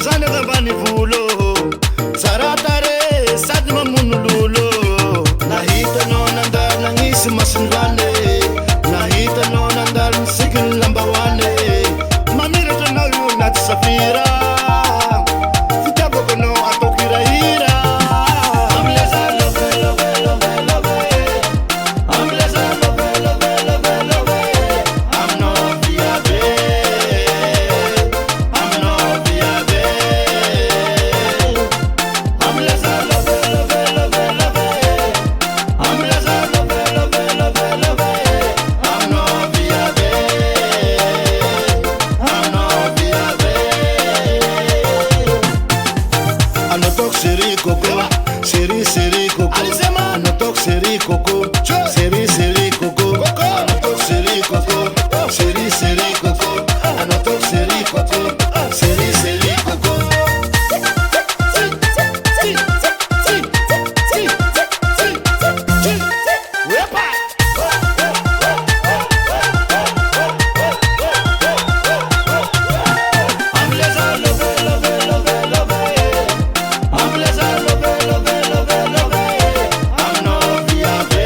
Zana gabani fulo saratare sadma munululo nahita no nandar nangis masunwane nahita no nandar sigil lambawane mamira tanalu nat safira fitabo no atokira ira amleza love love love love amleza love love love love I'm no viabe I'm no viabe amleza love love love love amleza love love love love I'm no viabe I'm no viabe anotok seri koko seri seri koko anotok seri koko seri seri koko anotok seri koko seri seri koko anotok seri koko seri seri koko amleza love love love love amleza love love love love I'm no viabe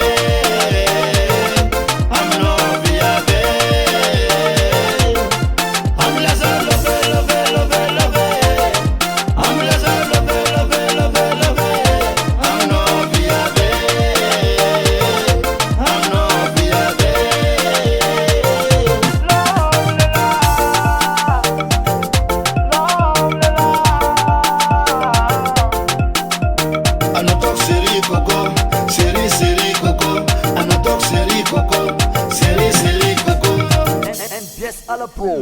I'm no viabe amleza love love love love amleza love love love love I'm no viabe I'm no viabe anotok seri koko seri seri koko anotok seri koko seri seri koko MPS à la pro.